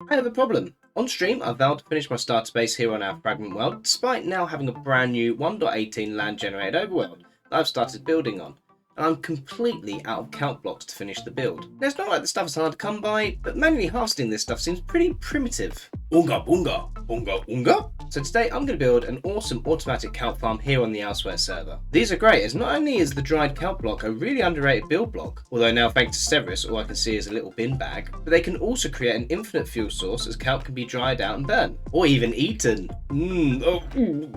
I have a problem. On stream, I vowed to finish my starter base here on our fragment world, despite now having a brand new 1.18 land generated overworld that I've started building on. And I'm completely out of kelp blocks to finish the build. Now, it's not like the stuff is hard to come by, but manually harvesting this stuff seems pretty primitive. Unga bunga, unga unga. So today I'm going to build an awesome automatic kelp farm here on the Elsewhere server. These are great, as not only is the dried kelp block a really underrated build block, although now thanks to Severus all I can see is a little bin bag, but they can also create an infinite fuel source as kelp can be dried out and burnt, or even eaten.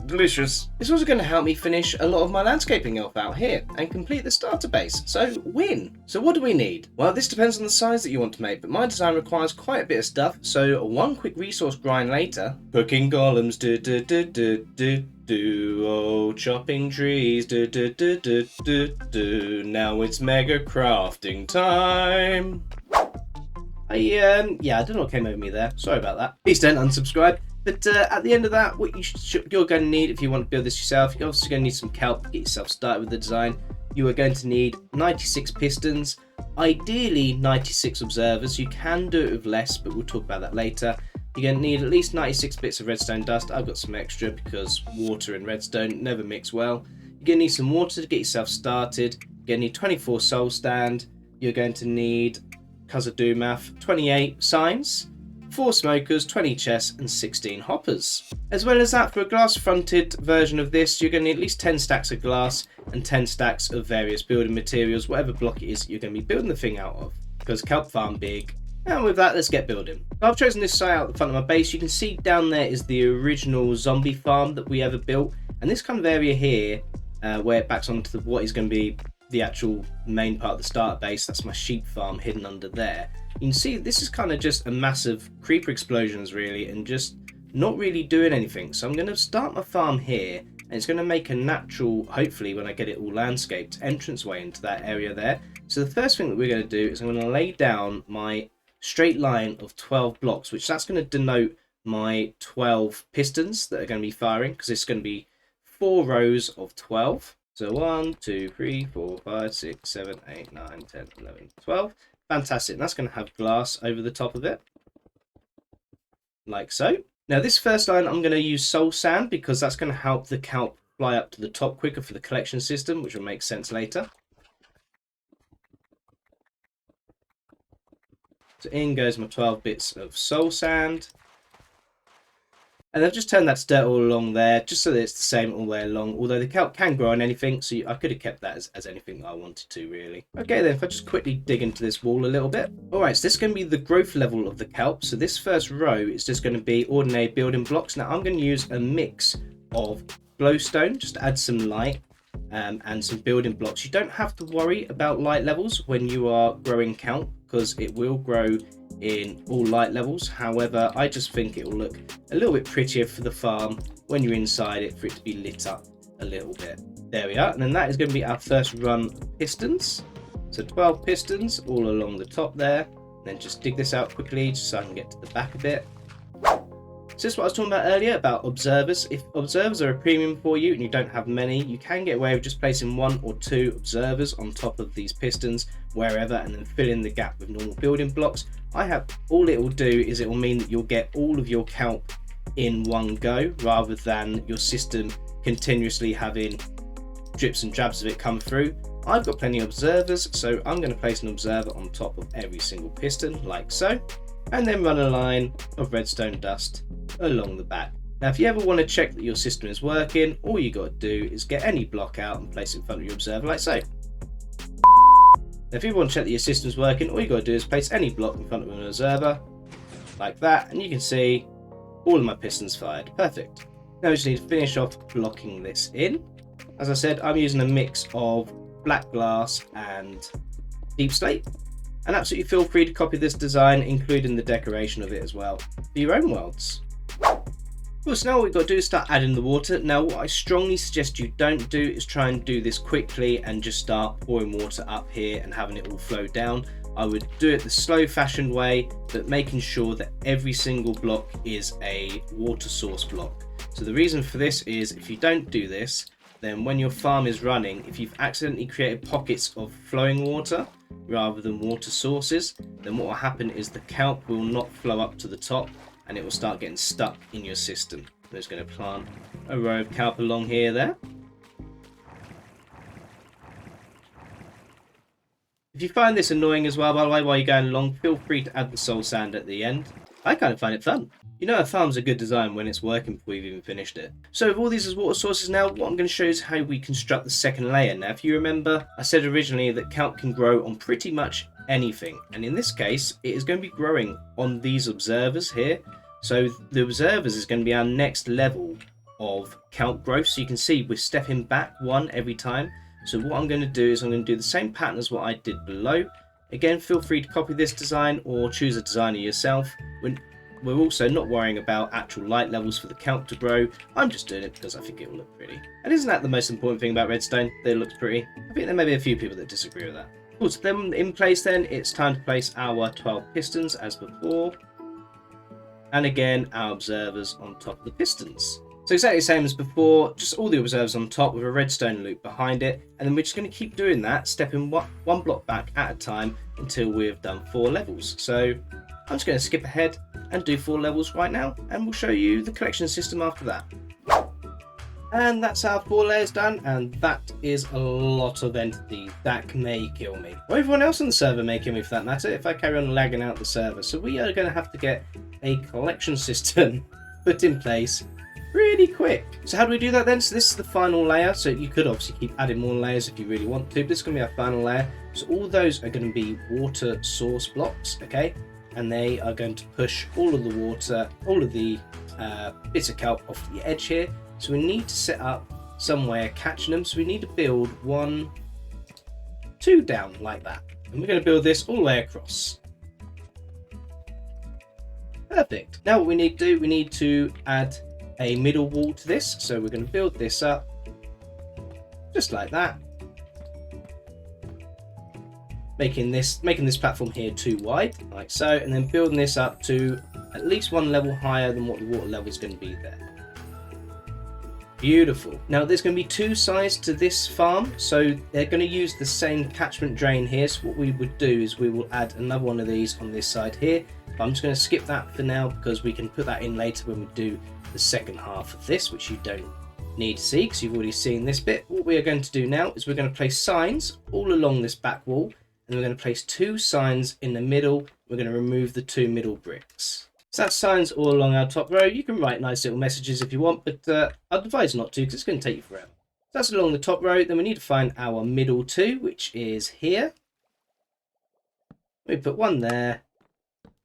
Delicious. It's also going to help me finish a lot of my landscaping elf out here and complete the starter base, so win. So what do we need? Well, this depends on the size that you want to make, but my design requires quite a bit of stuff, so one quick resource grind later. Cooking golems, oh, chopping trees, now it's mega crafting time. Yeah, I don't know what came over me there. Sorry about that. Please don't unsubscribe. But at the end of that, what you're going to need if you want to build this yourself, you're also going to need some kelp to get yourself started with the design. You are going to need 96 pistons, ideally 96 observers. You can do it with less, but we'll talk about that later. You're going to need at least 96 bits of redstone dust. I've got some extra because water and redstone never mix well. You're going to need some water to get yourself started. You're going to need 24 soul stand. You're going to need, because I do math, 28 signs, 4 smokers, 20 chests and 16 hoppers. As well as that, for a glass fronted version of this, you're going to need at least 10 stacks of glass and 10 stacks of various building materials, whatever block it is you're going to be building the thing out of, because kelp farm big. And with that, let's get building. I've chosen this site out the front of my base. You can see down there is the original zombie farm that we ever built, and this kind of area here where it backs onto what is going to be the actual main part of the starter base, that's my sheep farm hidden under there. You can see this is kind of just a massive creeper explosions really, and just not really doing anything. So I'm going to start my farm here, and it's going to make a natural, hopefully when I get it all landscaped, entranceway into that area there. So the first thing that we're going to do is I'm going to lay down my straight line of 12 blocks, which that's going to denote my 12 pistons that are going to be firing, because it's going to be 4 rows of 12. So 1, 2, 3, 4, 5, 6, 7, 8, 9, 10, 11, 12. Fantastic. And that's going to have glass over the top of it, like so. Now this first line I'm going to use soul sand, because that's going to help the kelp fly up to the top quicker for the collection system, which will make sense later. So in goes my 12 bits of soul sand. And I've just turned that to dirt all along there, just so that it's the same all the way along. Although the kelp can grow on anything, so I could have kept that as anything that I wanted to, really. Okay then, if I just quickly dig into this wall a little bit. Alright, so this is going to be the growth level of the kelp. So this first row is just going to be ordinary building blocks. Now I'm going to use a mix of glowstone, just to add some light, and some building blocks. You don't have to worry about light levels when you are growing kelp, because it will grow in all light levels. However, I just think it will look a little bit prettier for the farm when you're inside it, for it to be lit up a little bit. There we are. And then that is going to be our first run of pistons. So 12 pistons all along the top there. And then just dig this out quickly just so I can get to the back a bit. So this is what I was talking about earlier about observers. If observers are a premium for you and you don't have many, you can get away with just placing 1 or 2 observers on top of these pistons wherever, and then fill in the gap with normal building blocks. All it will do is it will mean that you'll get all of your kelp in one go, rather than your system continuously having drips and drabs of it come through. I've got plenty of observers, so I'm going to place an observer on top of every single piston, like so, and then run a line of redstone dust along the back. Now if you ever want to check that your system is working, all you got to do is get any block out and place it in front of your observer, like so. Now if you want to check that your system's working, all you got to do is place any block in front of an observer, like that, and you can see all of my pistons fired. Perfect. Now we just need to finish off blocking this in. As I said, I'm using a mix of black glass and deep slate, and absolutely feel free to copy this design, including the decoration of it as well, for your own worlds. Cool, so now what we've got to do is start adding the water. Now what I strongly suggest you don't do is try and do this quickly and just start pouring water up here and having it all flow down. I would do it the slow fashioned way, but making sure that every single block is a water source block. So the reason for this is if you don't do this, then when your farm is running, if you've accidentally created pockets of flowing water rather than water sources, then what will happen is the kelp will not flow up to the top and it will start getting stuck in your system. I'm just going to plant a row of kelp along here there. If you find this annoying as well, by the way, while you're going along, feel free to add the soul sand at the end. I kind of find it fun. You know a farm's a good design when it's working before you've even finished it. So with all these as water sources now, what I'm going to show you is how we construct the second layer. Now if you remember, I said originally that kelp can grow on pretty much anything. And in this case, it is going to be growing on these observers here. So the observers is going to be our next level of kelp growth. So you can see we're stepping back one every time. So what I'm going to do is I'm going to do the same pattern as what I did below. Again, feel free to copy this design or choose a designer yourself. We're also not worrying about actual light levels for the kelp to grow. I'm just doing it because I think it will look pretty. And isn't that the most important thing about redstone? That it looks pretty. I think there may be a few people that disagree with that. Cool, so then in place then, it's time to place our 12 pistons as before. And again, our observers on top of the pistons. So exactly the same as before, just all the observers on top with a redstone loop behind it. And then we're just going to keep doing that, stepping one block back at a time until we've done 4 levels. So I'm just going to skip ahead and do 4 levels right now, and we'll show you the collection system after that. And that's our 4 layers done, and that is a lot of entities. That may kill me. Or everyone else on the server may kill me for that matter if I carry on lagging out the server. So we are going to have to get a collection system put in place really quick. So how do we do that then? So this is the final layer. So you could obviously keep adding more layers if you really want to, but this is going to be our final layer. So all those are going to be water source blocks, okay? And they are going to push all of the water, all of the bits of kelp off the edge here. So we need to set up somewhere catching them. So we need to build 1, 2 down like that. And we're going to build this all the way across. Perfect. Now what we need to do, we need to add a middle wall to this. So we're going to build this up just like that. Making this platform here too wide, like so, and then building this up to at least 1 level higher than what the water level is going to be there. Beautiful. Now there's going to be 2 sides to this farm, so they're going to use the same catchment drain here. So what we would do is we will add another one of these on this side here. But I'm just going to skip that for now because we can put that in later when we do the second half of this, which you don't need to see because you've already seen this bit. What we are going to do now is we're going to place signs all along this back wall. And we're going to place 2 signs in the middle. We're going to remove the 2 middle bricks. So that's signs all along our top row. You can write nice little messages if you want, but I'd advise not to because it's going to take you forever. So that's along the top row. Then we need to find our middle 2, which is here. We put 1 there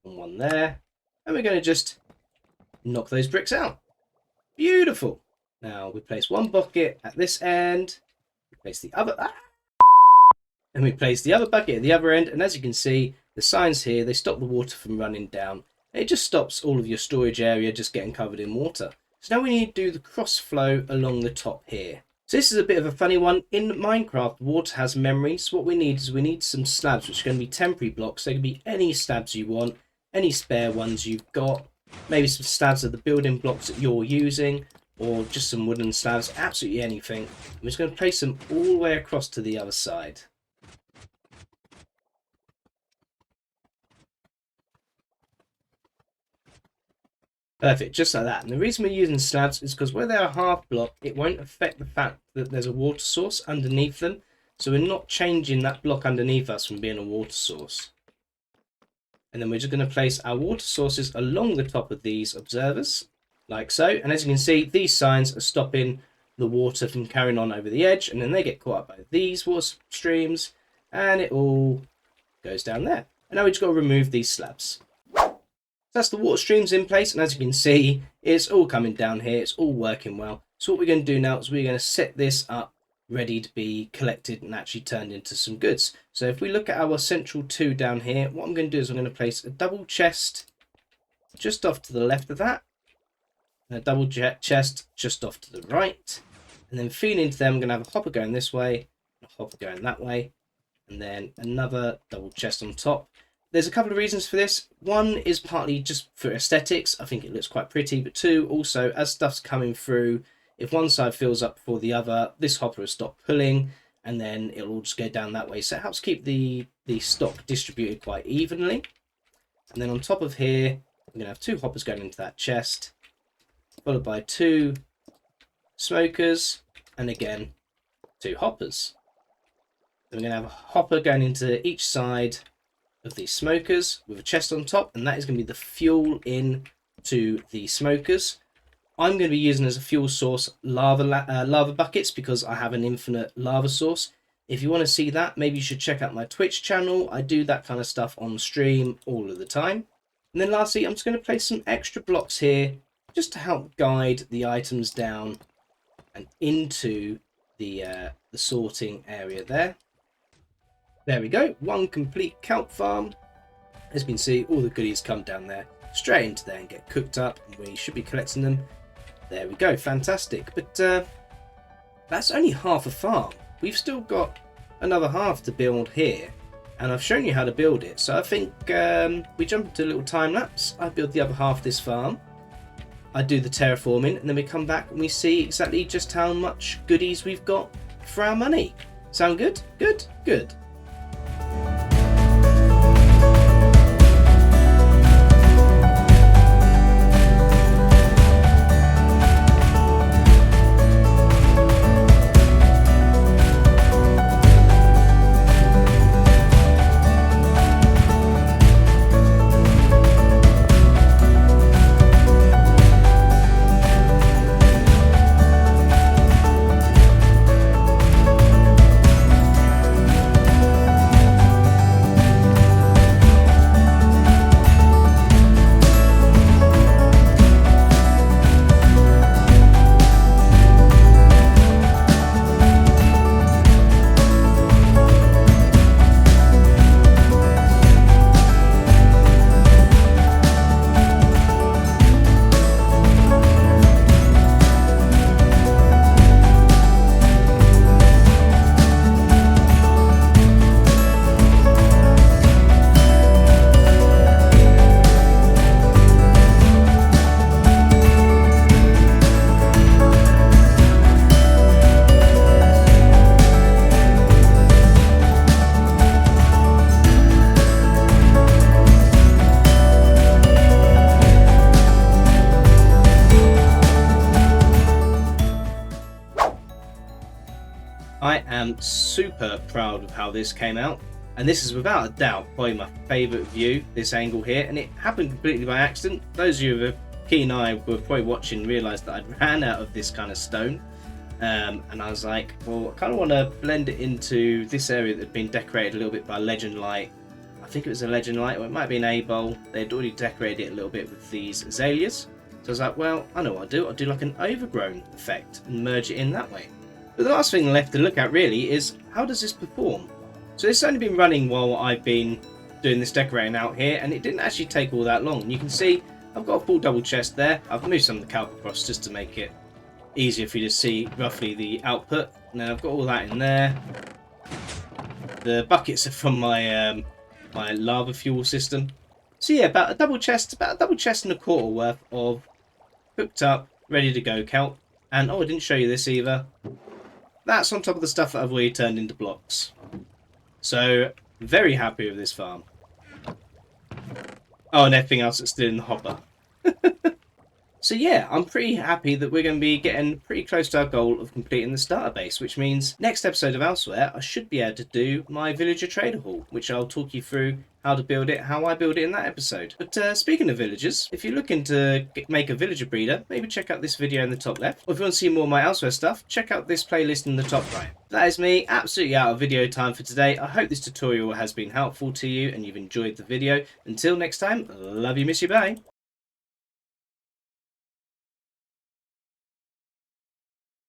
and 1 there. And we're going to just knock those bricks out. Beautiful. Now we place 1 bucket at this end. We place the other... And we place the other bucket at the other end, and as you can see, the signs here, they stop the water from running down. It just stops all of your storage area just getting covered in water. So now we need to do the cross flow along the top here. So this is a bit of a funny one. In Minecraft, water has memory. So what we need is we need some slabs, which are going to be temporary blocks. They can be any slabs you want, any spare ones you've got, maybe some slabs of the building blocks that you're using, or just some wooden slabs, absolutely anything. I'm just going to place them all the way across to the other side. Perfect, just like that. And the reason we're using slabs is because where they're a half block, it won't affect the fact that there's a water source underneath them. So we're not changing that block underneath us from being a water source. And then we're just going to place our water sources along the top of these observers, like so. And as you can see, these signs are stopping the water from carrying on over the edge. And then they get caught up by these water streams, and it all goes down there. And now we've just got to remove these slabs. That's the water streams in place, and as you can see, it's all coming down here. It's all working well. So what we're going to do now is we're going to set this up ready to be collected and actually turned into some goods. So if we look at our central 2 down here, what I'm going to do is I'm going to place a double chest just off to the left of that, and a double chest just off to the right, and then feeding into them, I'm going to have a hopper going this way, a hopper going that way, and then another double chest on top. There's a couple of reasons for this. One is partly just for aesthetics. I think it looks quite pretty, but 2, also as stuff's coming through, If one side fills up before the other, this hopper will stop pulling, and then it'll all just go down that way. So it helps keep the stock distributed quite evenly. And then on top of here, I'm going to have 2 hoppers going into that chest, followed by 2 smokers, and again 2 hoppers. Then we're going to have a hopper going into each side of these smokers with a chest on top, and that is going to be the fuel in to the smokers. I'm going to be using as a fuel source lava buckets because I have an infinite lava source. If you want to see that, maybe you should check out my Twitch channel. I do that kind of stuff on stream all of the time. And then lastly, I'm just going to place some extra blocks here just to help guide the items down and into the sorting area there. There we go, 1 complete kelp farm. As you can see, all the goodies come down there, straight into there and get cooked up, and we should be collecting them. There we go, fantastic. But that's only half a farm. We've still got another half to build here, and I've shown you how to build it. So I think we jump into a little time lapse. I build the other half of this farm. I do the terraforming, and then we come back and we see exactly just how much goodies we've got for our money. Sound good? Good? Good. I am super proud of how this came out, and this is without a doubt probably my favourite view, this angle here, and it happened completely by accident. Those of you with a keen eye who were probably watching realised that I'd ran out of this kind of stone, and I was like, well, I kind of want to blend it into this area that had been decorated a little bit by Legend Light. I think it was a Legend Light, or it might have been A-Bowl. They'd already decorated it a little bit with these azaleas. So I was like, well, I know what I'll do like an overgrown effect and merge it in that way. But the last thing left to look at really is, how does this perform? So it's only been running while I've been doing this decorating out here, and it didn't actually take all that long. And you can see I've got a full double chest there. I've moved some of the kelp across just to make it easier for you to see roughly the output. And then I've got all that in there. The buckets are from my my lava fuel system. So yeah, about a double chest and a quarter worth of cooked up, ready to go kelp. And oh, I didn't show you this either. That's on top of the stuff that I've already turned into blocks. So very happy with this farm. Oh, and everything else that's still in the hopper. So yeah, I'm pretty happy that we're going to be getting pretty close to our goal of completing the starter base, which means next episode of Elsewhere, I should be able to do my villager trader hall, which I'll talk you through how to build it, how I build it in that episode. But speaking of villagers, if you're looking to make a villager breeder, maybe check out this video in the top left. Or if you want to see more of my Elsewhere stuff, check out this playlist in the top right. That is me, absolutely out of video time for today. I hope this tutorial has been helpful to you and you've enjoyed the video. Until next time, love you, miss you, bye.